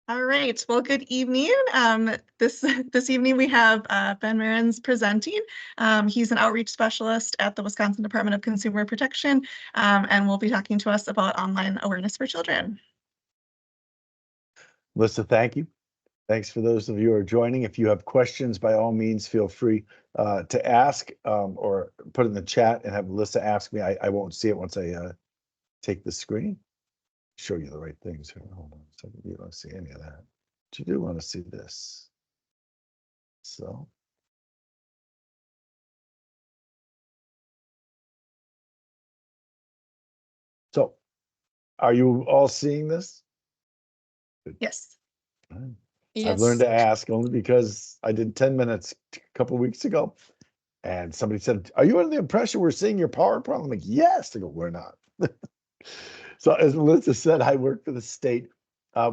All right. Well, good evening. This evening we have Ben Marins presenting. He's an outreach specialist at the Wisconsin Department of Consumer Protection, and will be talking to us about online awareness for children. Melissa, thank you. Thanks for those of you who are joining. If you have questions, by all means, feel free to ask or put in the chat and have Melissa ask me. I won't see it once I take the screen. Show you the right things here. Hold on a second. You don't see any of that. But you do want to see this. So. So, are you all seeing this? Yes. I've learned to ask only because I did 10 minutes a couple of weeks ago. And somebody said, "Are you under the impression we're seeing your power problem?" I'm like, "Yes." I go, "We're not." So as Melissa said, I work for the state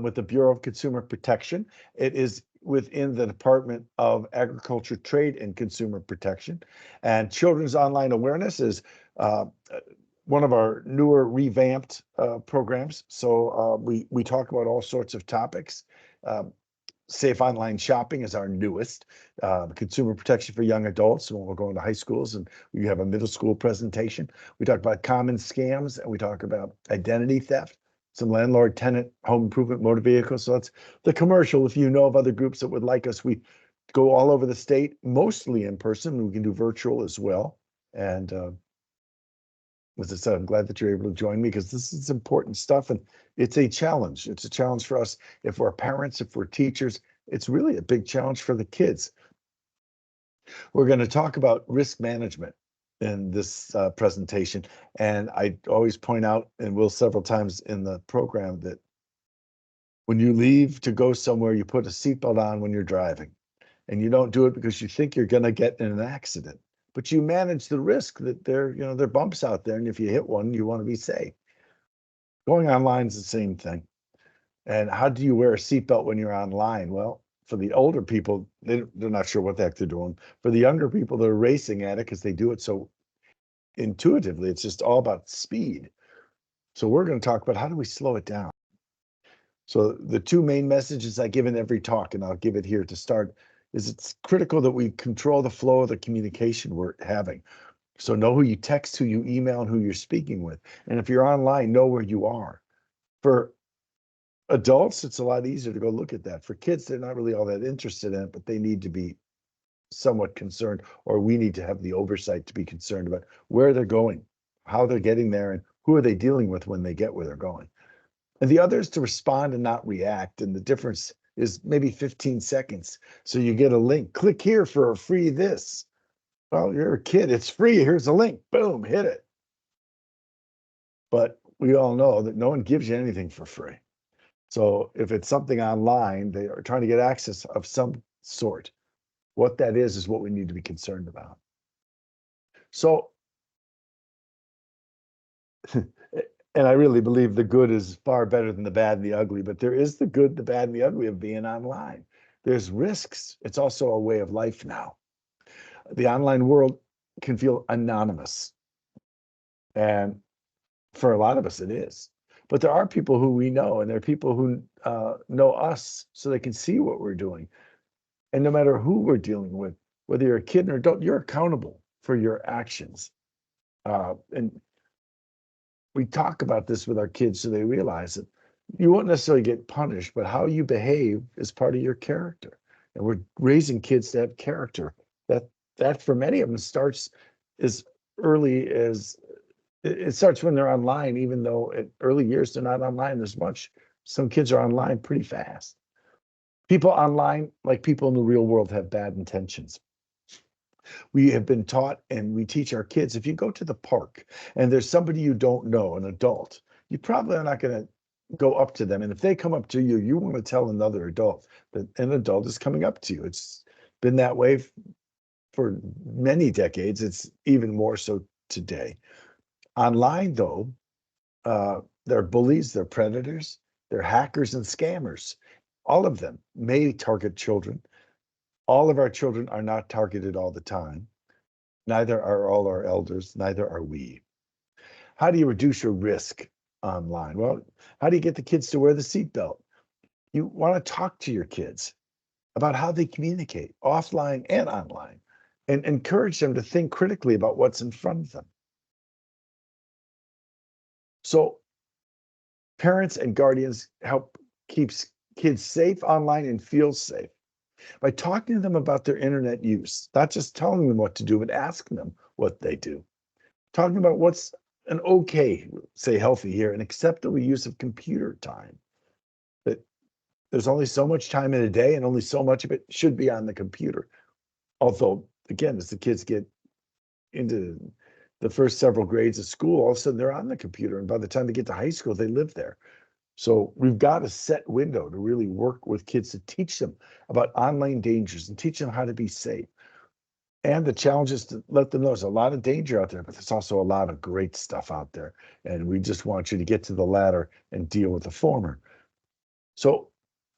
with the Bureau of Consumer Protection. It is within the Department of Agriculture, Trade, and Consumer Protection. And Children's Online Awareness is one of our newer revamped programs. So we talk about all sorts of topics. Safe online shopping is our newest. Consumer protection for young adults when we're going to high schools, and we have a middle school presentation. We talk about common scams, and we talk about identity theft, some landlord tenant home improvement motor vehicles. So that's the commercial. If you know of other groups that would like us, we go all over the state, mostly in person. We can do virtual as well. And as I said, I'm glad that you're able to join me because this is important stuff, and it's a challenge. It's a challenge for us if we're parents, if we're teachers. It's really a big challenge for the kids. We're going to talk about risk management in this presentation, and I always point out, and will several times in the program, that when you leave to go somewhere, you put a seatbelt on when you're driving, and you don't do it because you think you're going to get in an accident. But you manage the risk that there are bumps out there, and if you hit one, you want to be safe. Going online is the same thing. And how do you wear a seatbelt when you're online? Well, for the older people, they're not sure what the heck they're doing. For the younger people, they're racing at it because they do it so intuitively. It's just all about speed. So we're going to talk about how do we slow it down. So the two main messages I give in every talk, and I'll give it here to start, is it's critical that we control the flow of the communication we're having. So know who you text, who you email, and who you're speaking with. And if you're online, know where you are. For adults, it's a lot easier to go look at that. For kids, they're not really all that interested in it, but they need to be somewhat concerned, or we need to have the oversight to be concerned about where they're going, how they're getting there, and who are they dealing with when they get where they're going. And the other is to respond and not react. And the difference is maybe 15 seconds. So you get a link, click here for a free this. Well, you're a kid, it's free. Here's a link, boom, hit it. But we all know that no one gives you anything for free. So if it's something online, they are trying to get access of some sort. What that is what we need to be concerned about. So, and I really believe the good is far better than the bad and the ugly, but there is the good, the bad, and the ugly of being online. There's risks. It's also a way of life now. The online world can feel anonymous. And for a lot of us, it is. But there are people who we know, and there are people who know us so they can see what we're doing. And no matter who we're dealing with, whether you're a kid or adult, you're accountable for your actions. And we talk about this with our kids so they realize that you won't necessarily get punished, but how you behave is part of your character. And we're raising kids to have character. That for many of them starts as early as it starts when they're online, even though at early years they're not online as much. Some kids are online pretty fast. People online, like people in the real world, have bad intentions. We have been taught, and we teach our kids, if you go to the park and there's somebody you don't know, an adult, you probably are not going to go up to them. And if they come up to you, you want to tell another adult that an adult is coming up to you. It's been that way for many decades. It's even more so today. Online, though, they're bullies, they're predators, they're hackers and scammers. All of them may target children. All of our children are not targeted all the time. Neither are all our elders, neither are we. How do you reduce your risk online? Well, how do you get the kids to wear the seatbelt? You want to talk to your kids about how they communicate offline and online, and encourage them to think critically about what's in front of them. So parents and guardians help keeps kids safe online and feel safe by talking to them about their internet use, not just telling them what to do, but asking them what they do. Talking about what's an okay, say healthy here, an acceptable use of computer time. That there's only so much time in a day and only so much of it should be on the computer. Although, again, as the kids get into the first several grades of school, all of a sudden they're on the computer. And by the time they get to high school, they live there. So we've got a set window to really work with kids to teach them about online dangers and teach them how to be safe. And the challenge is to let them know there's a lot of danger out there, but there's also a lot of great stuff out there. And we just want you to get to the latter and deal with the former. So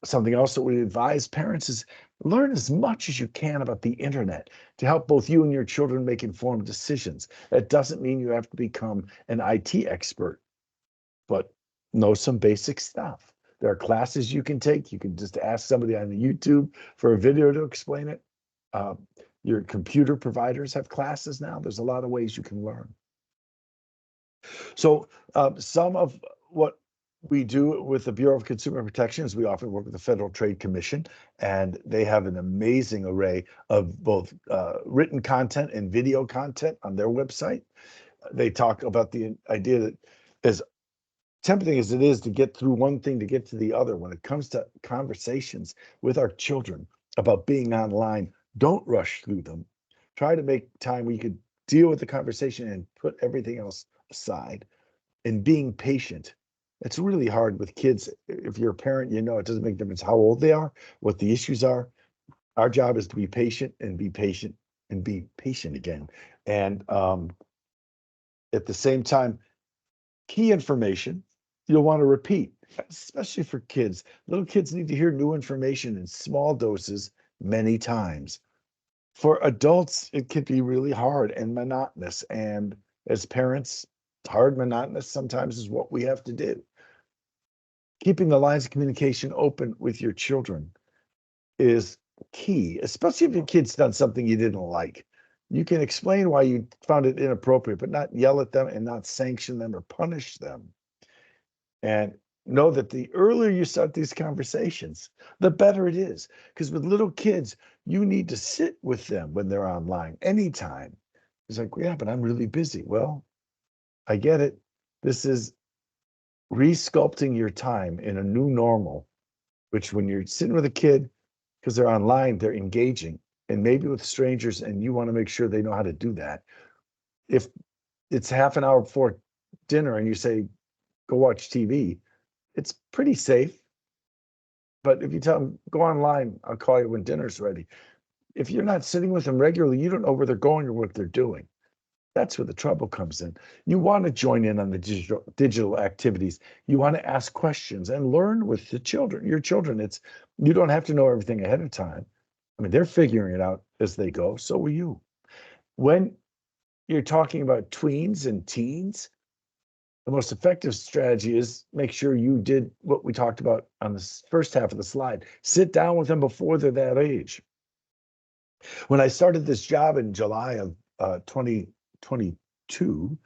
something else that we advise parents is learn as much as you can about the internet to help both you and your children make informed decisions. That doesn't mean you have to become an IT expert, but know some basic stuff. There are classes you can take. You can just ask somebody on YouTube for a video to explain it. Your computer providers have classes now. There's a lot of ways you can learn. So some of what we do with the Bureau of Consumer Protection is we often work with the Federal Trade Commission, and they have an amazing array of both written content and video content on their website. They talk about the idea that as tempting as it is to get through one thing to get to the other, when it comes to conversations with our children about being online, don't rush through them. Try to make time where you could deal with the conversation and put everything else aside. And being patient. It's really hard with kids. If you're a parent, you know it doesn't make a difference how old they are, what the issues are. Our job is to be patient and be patient and be patient again. And at the same time, key information you'll want to repeat, especially for kids. Little kids need to hear new information in small doses many times. For adults, it can be really hard and monotonous. And as parents, hard, monotonous sometimes is what we have to do. Keeping the lines of communication open with your children is key, especially if your kid's done something you didn't like. You can explain why you found it inappropriate, but not yell at them and not sanction them or punish them. And know that the earlier you start these conversations, the better it is. Because with little kids, you need to sit with them when they're online anytime. It's like, yeah, but I'm really busy. Well, I get it. This is resculpting your time in a new normal, which when you're sitting with a kid, because they're online, they're engaging, and maybe with strangers, and you want to make sure they know how to do that. If it's half an hour before dinner and you say, go watch TV, it's pretty safe. But if you tell them, go online, I'll call you when dinner's ready. If you're not sitting with them regularly, you don't know where they're going or what they're doing. That's where the trouble comes in. You want to join in on the digital activities. You want to ask questions and learn with the children, your children. You don't have to know everything ahead of time. I mean, they're figuring it out as they go. So will you. When you're talking about tweens and teens, the most effective strategy is make sure you did what we talked about on the first half of the slide. Sit down with them before they're that age. When I started this job in July of 2022,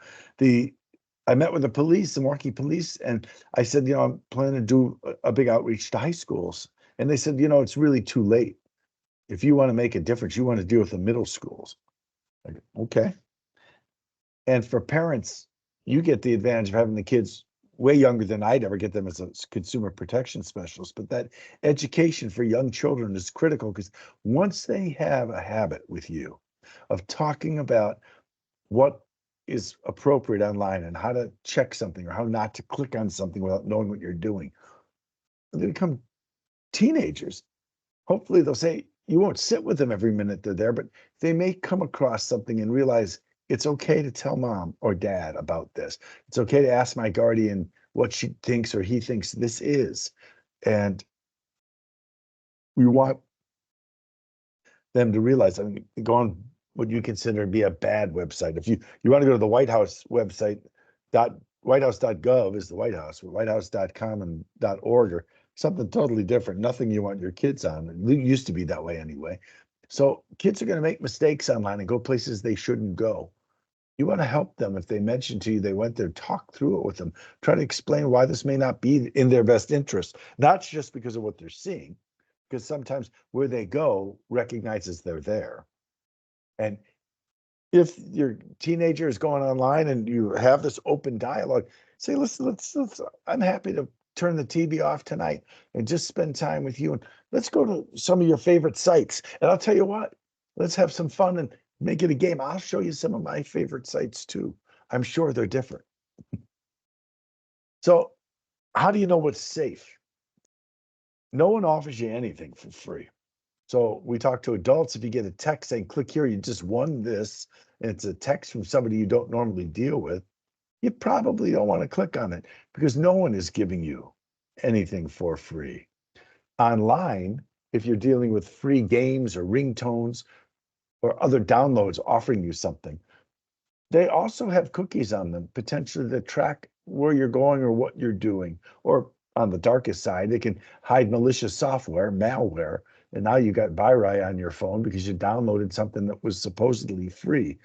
I met with the police, the Milwaukee police, and I said, I'm planning to do a big outreach to high schools. And they said, it's really too late. If you want to make a difference, you want to deal with the middle schools. I go, okay. And for parents, you get the advantage of having the kids way younger than I'd ever get them as a consumer protection specialist. But that education for young children is critical, because once they have a habit with you of talking about what is appropriate online and how to check something or how not to click on something without knowing what you're doing, when they become teenagers, hopefully they'll say, you won't sit with them every minute they're there, but they may come across something and realize it's okay to tell mom or dad about this. It's okay to ask my guardian what she thinks or he thinks this is. And we want them to realize, go on what you consider to be a bad website. If you want to go to the White House website, whitehouse.gov is the White House, whitehouse.com and .org are something totally different, nothing you want your kids on. It used to be that way anyway. So kids are going to make mistakes online and go places they shouldn't go. You want to help them. If they mention to you they went there, talk through it with them. Try to explain why this may not be in their best interest, not just because of what they're seeing, because sometimes where they go recognizes they're there. And if your teenager is going online and you have this open dialogue, say, listen, let's I'm happy to turn the TV off tonight and just spend time with you. And let's go to some of your favorite sites. And I'll tell you what, let's have some fun and make it a game. I'll show you some of my favorite sites too. I'm sure they're different. So how do you know what's safe? No one offers you anything for free. So we talk to adults. If you get a text saying, click here, you just won this, and it's a text from somebody you don't normally deal with, you probably don't want to click on it because no one is giving you anything for free. Online, if you're dealing with free games or ringtones or other downloads offering you something, they also have cookies on them, potentially that track where you're going or what you're doing. Or on the darkest side, they can hide malicious software, malware, and now you got viri on your phone because you downloaded something that was supposedly free.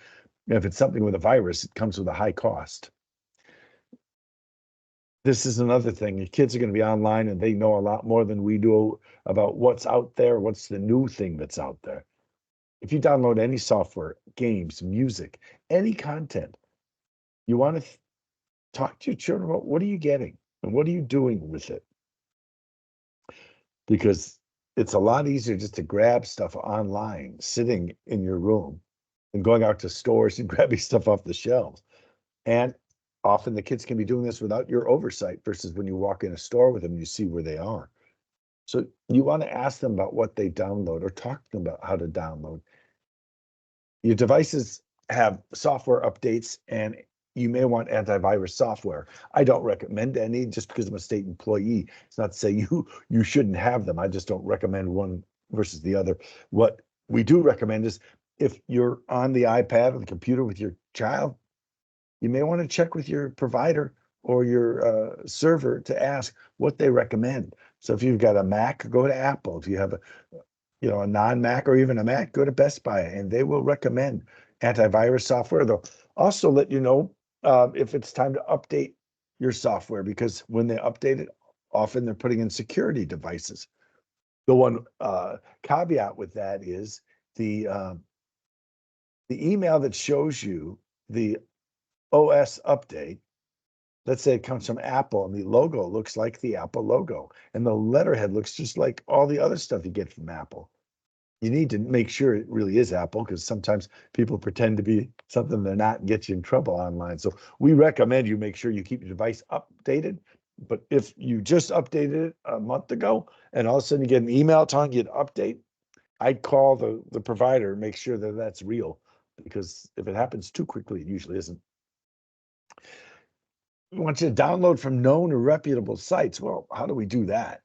And if it's something with a virus, it comes with a high cost. This is another thing. Your kids are going to be online and they know a lot more than we do about what's out there, what's the new thing that's out there. If you download any software, games, music, any content, you want to talk to your children about what are you getting and what are you doing with it? Because it's a lot easier just to grab stuff online, sitting in your room, than going out to stores and grabbing stuff off the shelves. And often the kids can be doing this without your oversight versus when you walk in a store with them, you see where they are. So you want to ask them about what they download or talk to them about how to download. Your devices have software updates and you may want antivirus software. I don't recommend any just because I'm a state employee. It's not to say you shouldn't have them. I just don't recommend one versus the other. What we do recommend is if you're on the iPad or the computer with your child, you may want to check with your provider or your server to ask what they recommend. So if you've got a Mac, go to Apple. If you have a non-Mac or even a Mac, go to Best Buy and they will recommend antivirus software. They'll also let you know if it's time to update your software because when they update it, often they're putting in security devices. The one caveat with that is the email that shows you the OS update. Let's say it comes from Apple and the logo looks like the Apple logo and the letterhead looks just like all the other stuff you get from Apple. You need to make sure it really is Apple because sometimes people pretend to be something they're not and get you in trouble online. So we recommend you make sure you keep your device updated. But if you just updated it a month ago and all of a sudden you get an email telling you to update, I'd call the provider, make sure that that's real because if it happens too quickly, it usually isn't. We want you to download from known or reputable sites. Well, how do we do that?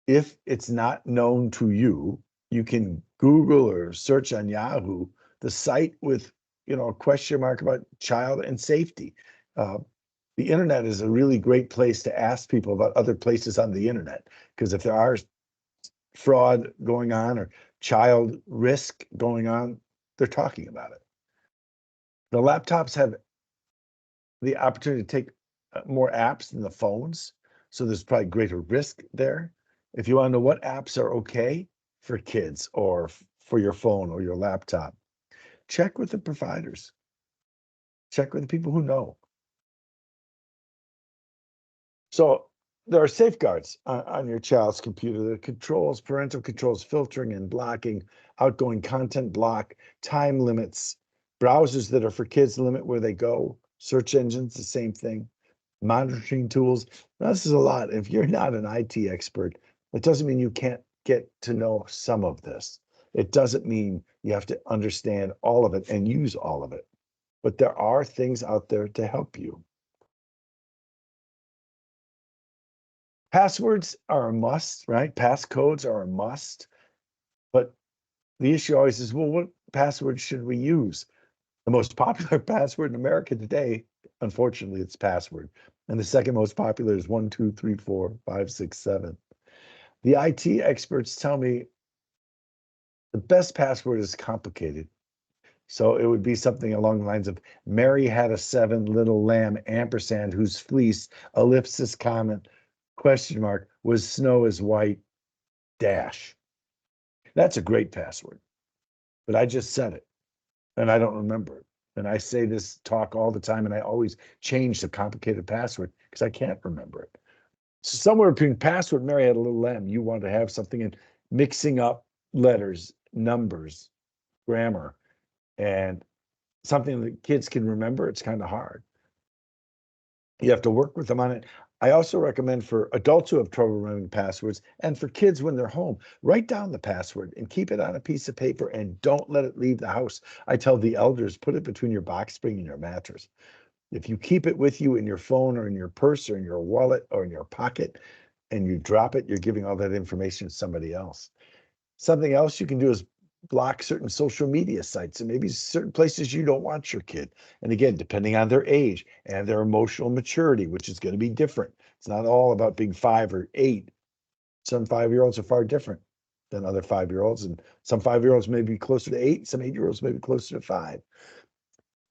If it's not known to you, you can Google or search on Yahoo the site with a question mark about child and safety. The internet is a really great place to ask people about other places on the internet because if there are fraud going on or child risk going on, they're talking about it. The laptops have the opportunity to take more apps than the phones, so there's probably greater risk there. If you want to know what apps are okay for kids or for your phone or your laptop, check with the providers. Check with the people who know. So there are safeguards on your child's computer. The controls, parental controls, filtering and blocking, outgoing content block, time limits, browsers that are for kids limit where they go, search engines, the same thing, monitoring tools. Now, this is a lot. If you're not an IT expert, it doesn't mean you can't get to know some of this. It doesn't mean you have to understand all of it and use all of it. But there are things out there to help you. Passwords are a must, right? Passcodes are a must. But the issue always is, well, what password should we use? The most popular password in America today, unfortunately, it's password. And the second most popular is 1, 2, 3, 4, 5, 6, 7. The IT experts tell me the best password is complicated. So it would be something along the lines of Mary had a 7 little lamb ampersand whose fleece ellipsis comment question mark was snow is white dash. That's a great password, but I just said it and I don't remember it. And I say this talk all the time and I always change the complicated password because I can't remember it. So somewhere between password Mary had a little lamb, you want to have something in mixing up letters, numbers, grammar, and something that kids can remember. It's kind of hard. You have to work with them on it. I also recommend for adults who have trouble remembering passwords and for kids when they're home, write down the password and keep it on a piece of paper and don't let it leave the house. I tell the elders, put it between your box spring and your mattress. If you keep it with you in your phone or in your purse or in your wallet or in your pocket and you drop it, you're giving all that information to somebody else. Something else you can do is block certain social media sites and maybe certain places you don't want your kid. And again, depending on their age and their emotional maturity, which is going to be different. It's not all about being 5 or 8. Some 5-year-olds are far different than other 5-year-olds, and some 5-year-olds may be closer to 8. Some 8-year-olds may be closer to 5.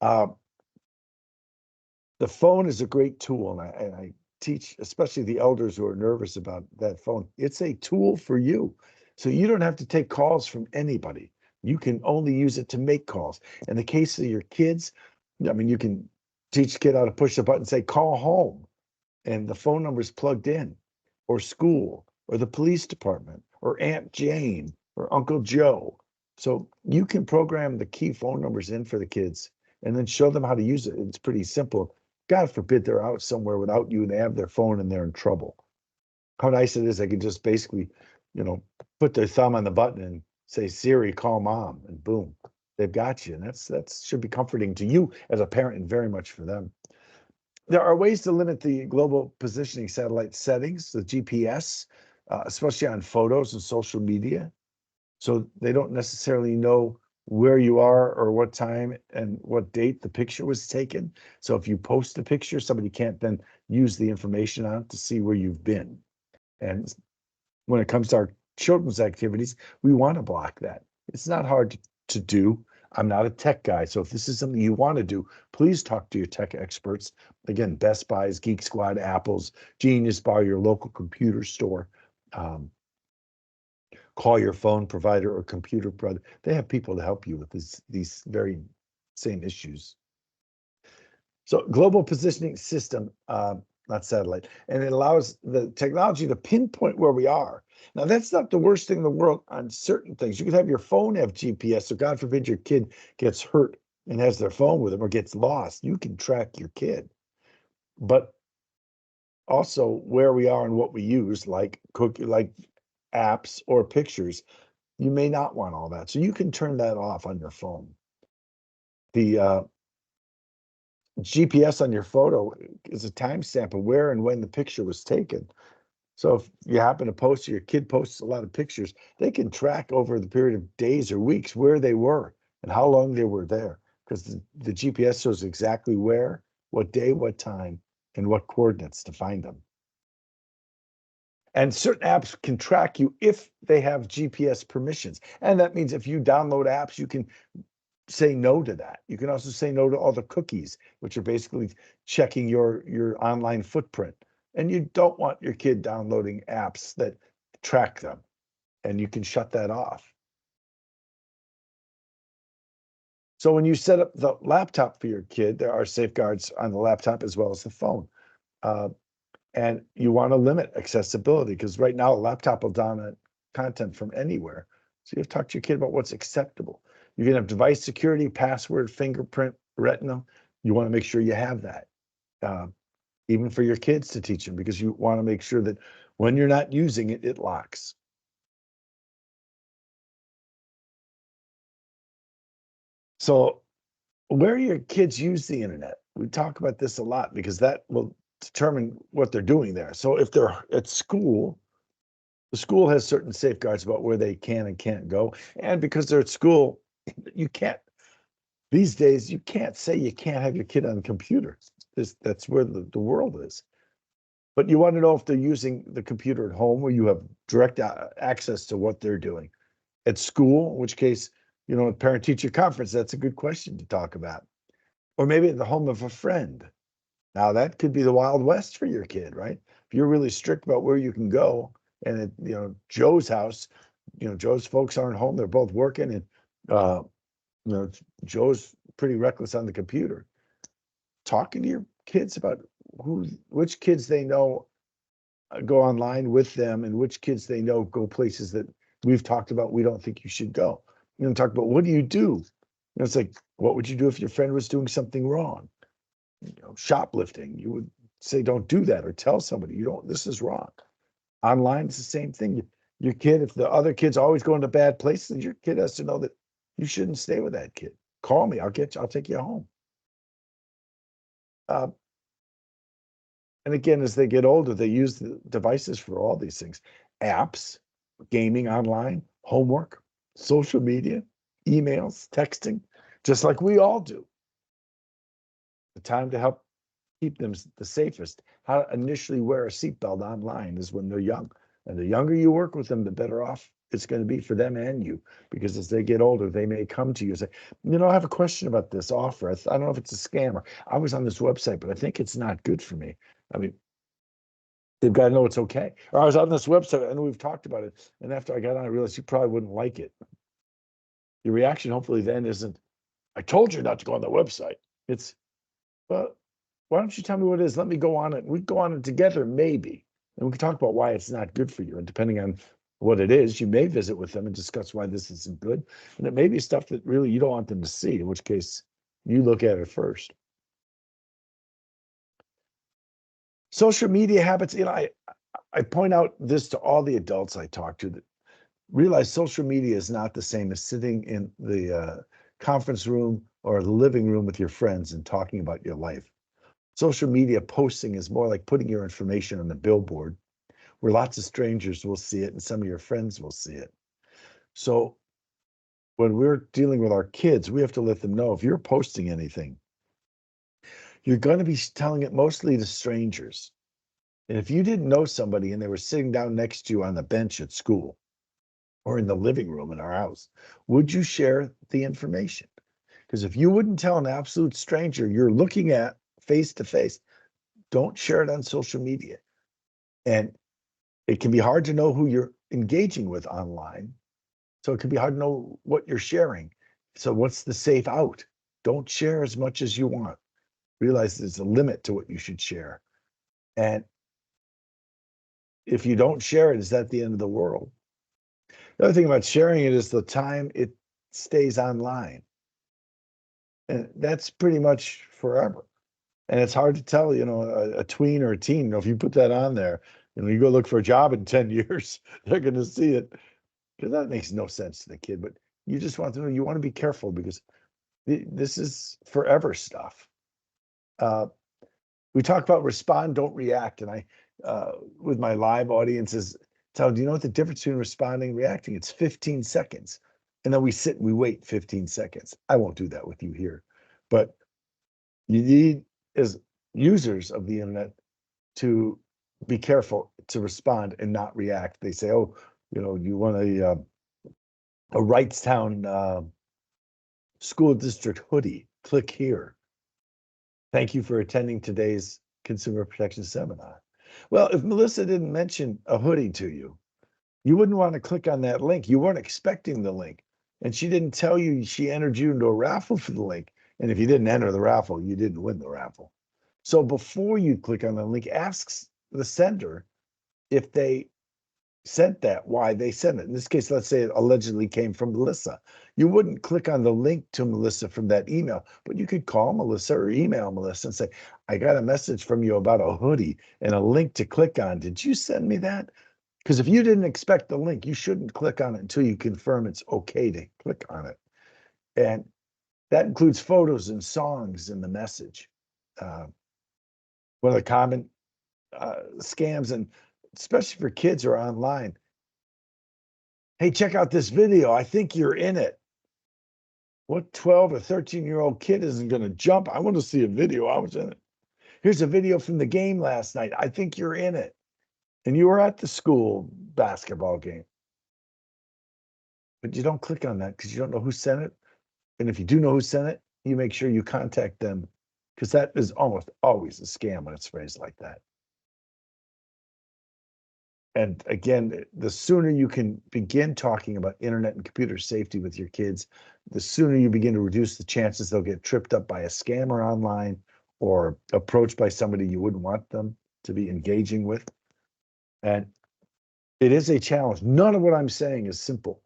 Uh, the phone is a great tool, and I teach, especially the elders who are nervous about that phone. It's a tool for you. So you don't have to take calls from anybody. You can only use it to make calls. In the case of your kids, I mean, you can teach the kid how to push the button, say, call home, and the phone number is plugged in, or school, or the police department, or Aunt Jane, or Uncle Joe. So you can program the key phone numbers in for the kids and then show them how to use it. It's pretty simple. God forbid they're out somewhere without you and they have their phone and they're in trouble. How nice it is they can just basically, put their thumb on the button and say, Siri, call mom, and boom, they've got you. And that should be comforting to you as a parent and very much for them. There are ways to limit the global positioning satellite settings, the GPS, especially on photos and social media. So they don't necessarily know where you are or what time and what date the picture was taken. So if you post a picture, somebody can't then use the information on it to see where you've been. And when it comes to our children's activities, we want to block that. It's not hard to do. I'm not a tech guy. So if this is something you want to do, please talk to your tech experts. Again, Best Buy's, Geek Squad, Apple's, Genius Bar, your local computer store. Call your phone provider or computer provider. They have people to help you with these very same issues. So global positioning system, not satellite, and it allows the technology to pinpoint where we are. Now, that's not the worst thing in the world on certain things. You could have your phone have GPS, so God forbid your kid gets hurt and has their phone with them or gets lost. You can track your kid. But also where we are and what we use, like apps or pictures, you may not want all that. So you can turn that off on your phone. The GPS on your photo is a timestamp of where and when the picture was taken. So if you happen to post, or your kid posts a lot of pictures, they can track over the period of days or weeks where they were and how long they were there, because the GPS shows exactly where, what day, what time, and what coordinates to find them. And certain apps can track you if they have GPS permissions. And that means if you download apps, you can say no to that. You can also say no to all the cookies, which are basically checking your online footprint. And you don't want your kid downloading apps that track them. And you can shut that off. So when you set up the laptop for your kid, there are safeguards on the laptop as well as the phone. And you want to limit accessibility because right now a laptop will download content from anywhere. So you have to talk to your kid about what's acceptable. You can have device security, password, fingerprint, retina. You want to make sure you have that, even for your kids to teach them, because you want to make sure that when you're not using it, it locks. So where your kids use the internet, we talk about this a lot because that will determine what they're doing there. So if they're at school, the school has certain safeguards about where they can and can't go. And because they're at school, you can't, these days, you can't say you can't have your kid on the computer. That's where the world is. But you want to know if they're using the computer at home where you have direct access to what they're doing. At school, in which case, at parent-teacher conference, that's a good question to talk about. Or maybe at the home of a friend. Now, that could be the Wild West for your kid, right? If you're really strict about where you can go, and at, Joe's house, Joe's folks aren't home, they're both working, and Joe's pretty reckless on the computer. Talking to your kids about which kids they know go online with them and which kids they know go places that we've talked about we don't think you should go. Talk about what do you do? It's like, what would you do if your friend was doing something wrong? Shoplifting. You would say, don't do that, or tell somebody, this is wrong. Online, it's the same thing. Your kid, if the other kid's always going to bad places, your kid has to know that you shouldn't stay with that kid. Call me, I'll take you home. And again, as they get older, they use the devices for all these things: apps, gaming online, homework, social media, emails, texting, just like we all do. The time to help keep them the safest, how to initially wear a seatbelt online, is when they're young. And the younger you work with them, the better off it's going to be for them and you, because as they get older, they may come to you and say, I have a question about this offer. I don't know if it's a scam, or I was on this website, but I think it's not good for me. I mean, they've got to know it's okay. Or I was on this website and we've talked about it, and after I got on, I realized you probably wouldn't like it. Your reaction hopefully then isn't, I told you not to go on that website. It's, well, why don't you tell me what it is? Let me go on it. We go on it together, maybe. And we can talk about why it's not good for you. And depending on what it is, you may visit with them and discuss why this isn't good. And it may be stuff that really you don't want them to see, in which case you look at it first. Social media habits, I point out this to all the adults I talk to, that realize social media is not the same as sitting in the conference room or the living room with your friends and talking about your life. Social media posting is more like putting your information on the billboard where lots of strangers will see it and some of your friends will see it. So when we're dealing with our kids, we have to let them know, if you're posting anything, you're going to be telling it mostly to strangers. And if you didn't know somebody and they were sitting down next to you on the bench at school or in the living room in our house, would you share the information? Because if you wouldn't tell an absolute stranger you're looking at face to face, don't share it on social media. And it can be hard to know who you're engaging with online. So it can be hard to know what you're sharing. So what's the safe out? Don't share as much as you want. Realize there's a limit to what you should share. And if you don't share it, is that the end of the world? The other thing about sharing it is the time it stays online. And that's pretty much forever. And it's hard to tell, a tween or a teen, if you put that on there, you go look for a job in 10 years, they're going to see it, because that makes no sense to the kid. But you just want to know, you want to be careful, because this is forever stuff. We talk about respond, don't react. And I, with my live audiences, tell them, do you know what the difference between responding and reacting? It's 15 seconds. And then we sit and we wait 15 seconds. I won't do that with you here. But you need, as users of the internet, to be careful to respond and not react. They say, oh, you want a Wrightstown school district hoodie, click here. Thank you for attending today's consumer protection seminar. Well, if Melissa didn't mention a hoodie to you, you wouldn't want to click on that link. You weren't expecting the link. And she didn't tell you she entered you into a raffle for the link. And if you didn't enter the raffle, you didn't win the raffle. So before you click on the link, ask the sender if they sent that, why they sent it. In this case, let's say it allegedly came from Melissa. You wouldn't click on the link to Melissa from that email, but you could call Melissa or email Melissa and say, I got a message from you about a hoodie and a link to click on. Did you send me that? Because if you didn't expect the link, you shouldn't click on it until you confirm it's okay to click on it. And that includes photos and songs in the message. One of the common scams, and especially for kids who are online. Hey, check out this video. I think you're in it. What 12 or 13-year-old kid isn't going to jump? I want to see a video. I was in it. here's a video from the game last night. I think you're in it. And you were at the school basketball game. But you don't click on that because you don't know who sent it. And if you do know who sent it, you make sure you contact them, because that is almost always a scam when it's phrased like that. And again, the sooner you can begin talking about internet and computer safety with your kids, the sooner you begin to reduce the chances they'll get tripped up by a scammer online or approached by somebody you wouldn't want them to be engaging with. And it is a challenge. None of what I'm saying is simple,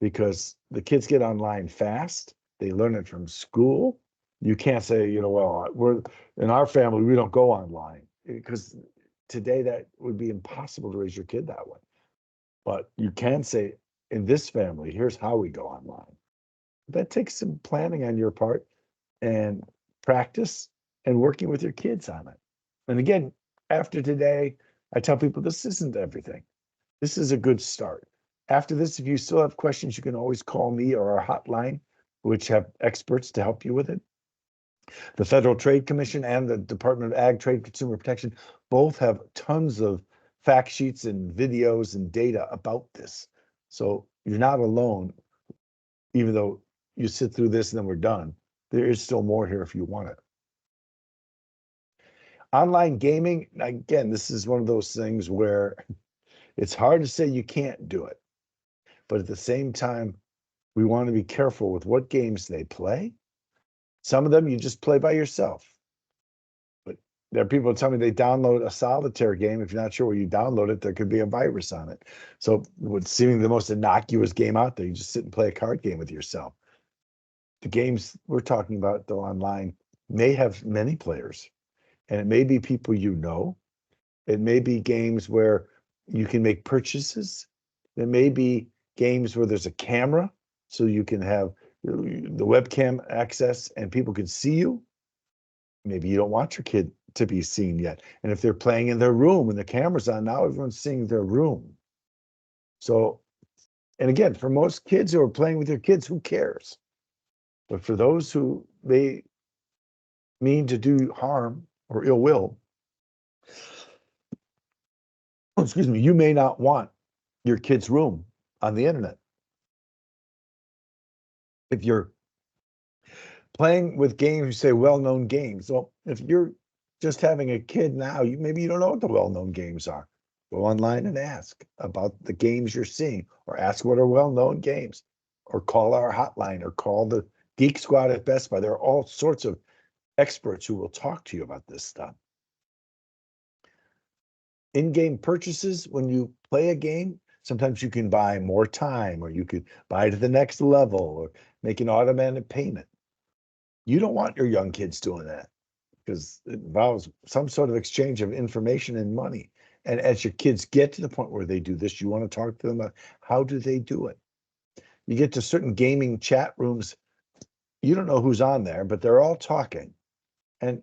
because the kids get online fast. They learn it from school. You can't say, well, we're in our family, we don't go online, because today that would be impossible to raise your kid that way. But you can say, in this family, here's how we go online. That takes some planning on your part and practice and working with your kids on it. And again, after today, I tell people this isn't everything. This is a good start. After this, if you still have questions, you can always call me or our hotline, which have experts to help you with it. The Federal Trade Commission and the Department of Ag, Trade, Consumer Protection both have tons of fact sheets and videos and data about this. So you're not alone, even though you sit through this and then we're done. There is still more here if you want it. Online gaming, again, this is one of those things where it's hard to say you can't do it. But at the same time, we want to be careful with what games they play. Some of them you just play by yourself. But there are people who tell me they download a solitaire game. If you're not sure where you download it, there could be a virus on it. So what's seemingly the most innocuous game out there, you just sit and play a card game with yourself. The games we're talking about, though, online may have many players. And it may be people you know. It may be games where you can make purchases. It may be games where there's a camera, so you can have the webcam access and people can see you. Maybe you don't want your kid to be seen yet. And if they're playing in their room and the camera's on, now everyone's seeing their room. So, and again, for most kids who are playing with their kids, who cares? But for those who may mean to do harm or ill will, excuse me, you may not want your kid's room on the internet. If you're playing with games, you say well-known games. Well, if you're just having a kid now, maybe you don't know what the well-known games are. Go online and ask about the games you're seeing, or ask what are well-known games, or call our hotline, or call the Geek Squad at Best Buy. There are all sorts of experts who will talk to you about this stuff. In-game purchases, when you play a game, sometimes you can buy more time, or you could buy to the next level, or make an automatic payment. You don't want your young kids doing that, because it involves some sort of exchange of information and money. And as your kids get to the point where they do this, you want to talk to them about how do they do it. You get to certain gaming chat rooms, you don't know who's on there, but they're all talking. And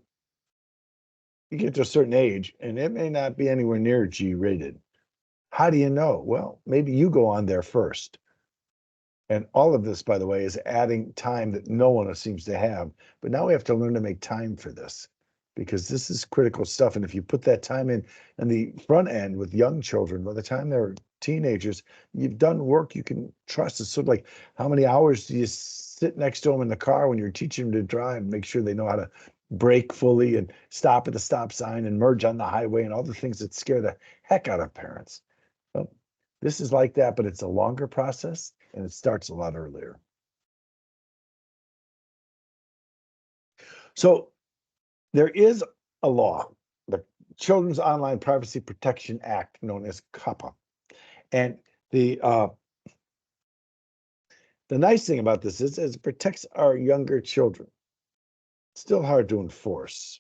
you get to a certain age, and it may not be anywhere near G-rated. How do you know? Well, maybe you go on there first. And all of this, by the way, is adding time that no one seems to have. But now we have to learn to make time for this, because this is critical stuff. And if you put that time in the front end with young children, by the time they're teenagers, you've done work you can trust. It's sort of like, how many hours do you sit next to them in the car when you're teaching them to drive, and make sure they know how to brake fully and stop at the stop sign and merge on the highway and all the things that scare the heck out of parents. Well, this is like that, but it's a longer process and it starts a lot earlier. So there is a law, the Children's Online Privacy Protection Act, known as COPPA. And the nice thing about this is it protects our younger children. It's still hard to enforce.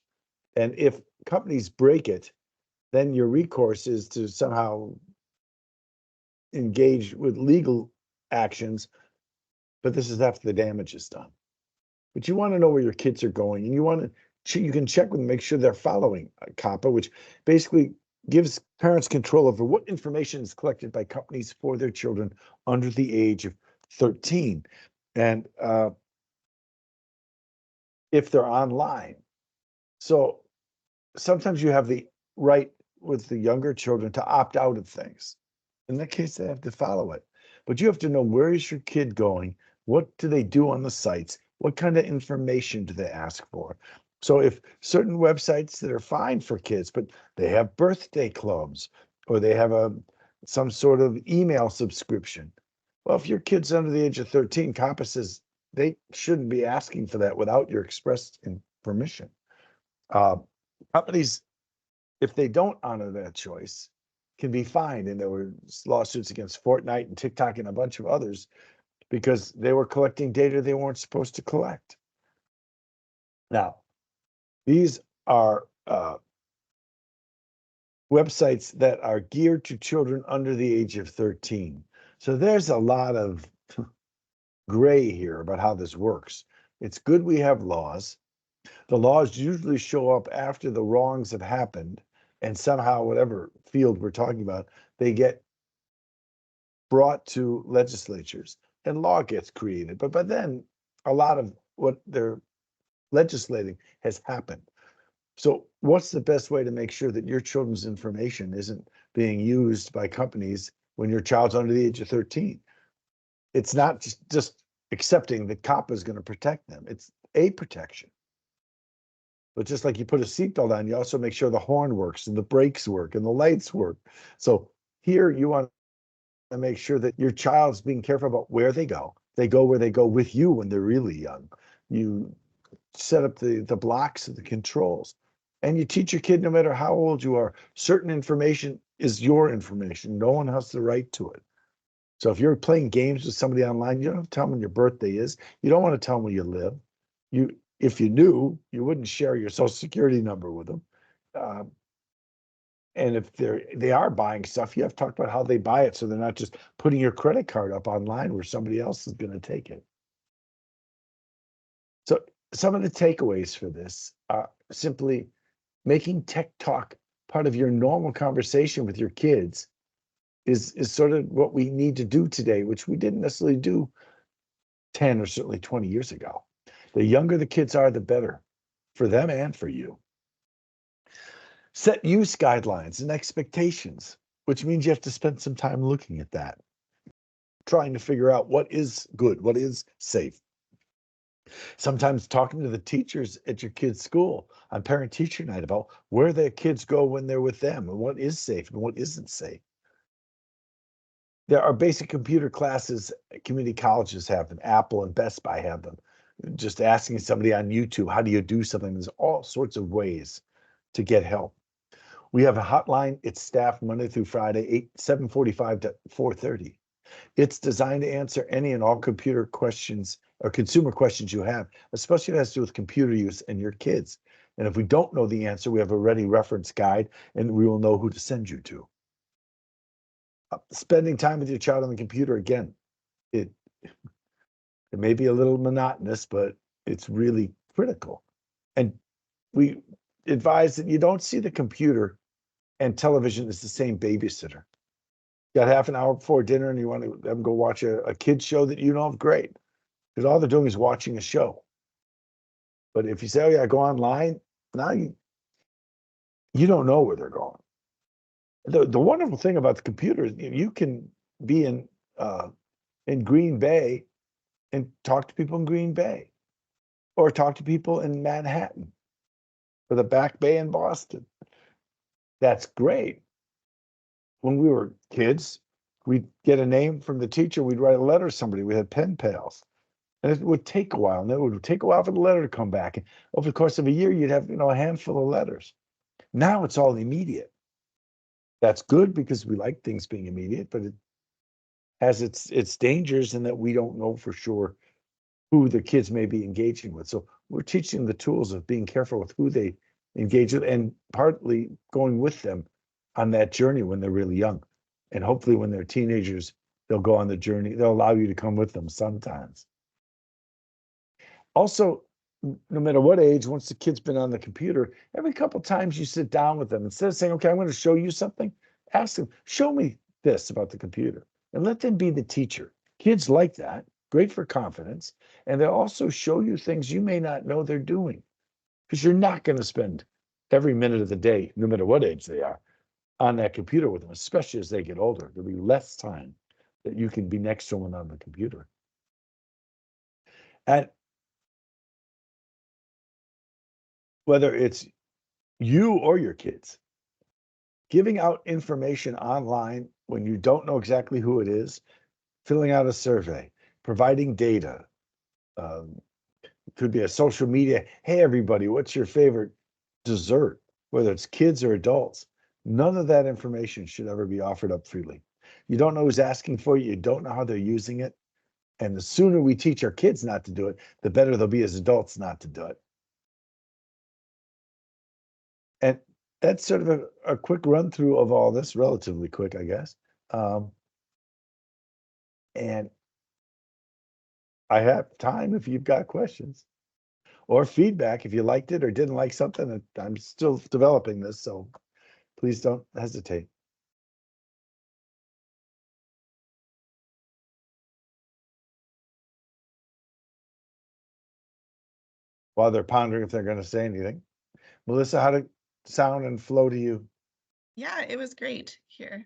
And if companies break it, then your recourse is to somehow engage with legal actions, but this is after the damage is done. But you want to know where your kids are going, and you can check with them, make sure they're following COPPA, which basically gives parents control over what information is collected by companies for their children under the age of 13. And if they're online. So sometimes you have the right with the younger children to opt out of things. In that case, they have to follow it. But you have to know, where is your kid going? What do they do on the sites? What kind of information do they ask for? So if certain websites that are fine for kids, but they have birthday clubs or they have some sort of email subscription. Well, if your kid's under the age of 13, COPPA says they shouldn't be asking for that without your express permission. Companies, if they don't honor that choice, can be fined. And there were lawsuits against Fortnite and TikTok and a bunch of others because they were collecting data they weren't supposed to collect. Now, these are websites that are geared to children under the age of 13. So there's a lot of gray here about how this works. It's good we have laws. The laws usually show up after the wrongs have happened, and somehow, whatever field we're talking about, they get brought to legislatures and law gets created. But by then, a lot of what they're legislating has happened. So what's the best way to make sure that your children's information isn't being used by companies when your child's under the age of 13? It's not just accepting that COPPA is going to protect them. It's a protection. But just like you put a seatbelt on, you also make sure the horn works and the brakes work and the lights work. So here you want to make sure that your child's being careful about where they go. They go where they go with you when they're really young. You set up the blocks and the controls. And you teach your kid, no matter how old you are, certain information is your information. No one has the right to it. So if you're playing games with somebody online, you don't have to tell them when your birthday is. You don't want to tell them where you live. If you knew, you wouldn't share your social security number with them. And if they are buying stuff, you have to talk about how they buy it, so they're not just putting your credit card up online where somebody else is going to take it. So some of the takeaways for this are simply making tech talk part of your normal conversation with your kids is sort of what we need to do today, which we didn't necessarily do 10 or certainly 20 years ago. The younger the kids are, the better for them and for you. Set use guidelines and expectations, which means you have to spend some time looking at that, trying to figure out what is good, what is safe. Sometimes talking to the teachers at your kid's school on parent-teacher night about where their kids go when they're with them and what is safe and what isn't safe. There are basic computer classes, community colleges have them, Apple and Best Buy have them. Just asking somebody on YouTube, how do you do something? There's all sorts of ways to get help. We have a hotline. It's staffed Monday through Friday, 7:45 to 4:30. It's designed to answer any and all computer questions or consumer questions you have, especially if it has to do with computer use and your kids. And if we don't know the answer, we have a ready reference guide and we will know who to send you to. Spending time with your child on the computer, again, it may be a little monotonous, but it's really critical. And we advise that you don't see the computer and television as the same babysitter. Got half an hour before dinner and you want to have them go watch a kid's show that you know of, great. Because all they're doing is watching a show. But if you say, oh yeah, go online, now you don't know where they're going. The wonderful thing about the computer is you can be in Green Bay and talk to people in Green Bay, or talk to people in Manhattan, or the Back Bay in Boston. That's great. When we were kids, we'd get a name from the teacher, we'd write a letter to somebody, we had pen pals. And it would take a while, and it would take a while for the letter to come back. And over the course of a year, you'd have, a handful of letters. Now it's all immediate. That's good because we like things being immediate, but it has its dangers in that we don't know for sure who the kids may be engaging with. So we're teaching the tools of being careful with who they engage with, and partly going with them on that journey when they're really young. And hopefully when they're teenagers, they'll go on the journey. They'll allow you to come with them sometimes. Also, no matter what age, once the kid's been on the computer, every couple times you sit down with them, instead of saying, okay, I'm going to show you something, ask them, show me this about the computer, and let them be the teacher. Kids like that, great for confidence, and they'll also show you things you may not know they're doing, because you're not going to spend every minute of the day, no matter what age they are, on that computer with them, especially as they get older. There'll be less time that you can be next to someone on the computer. And whether it's you or your kids, giving out information online when you don't know exactly who it is, filling out a survey, providing data, could be a social media. Hey, everybody, what's your favorite dessert? Whether it's kids or adults, none of that information should ever be offered up freely. You don't know who's asking for it. You don't know how they're using it. And the sooner we teach our kids not to do it, the better they'll be as adults not to do it. And that's sort of a quick run through of all this, relatively quick, I guess. And I have time if you've got questions or feedback if you liked it or didn't like something. I'm still developing this, so please don't hesitate. While they're pondering if they're going to say anything. Melissa, how did sound and flow to you? Yeah, it was great here.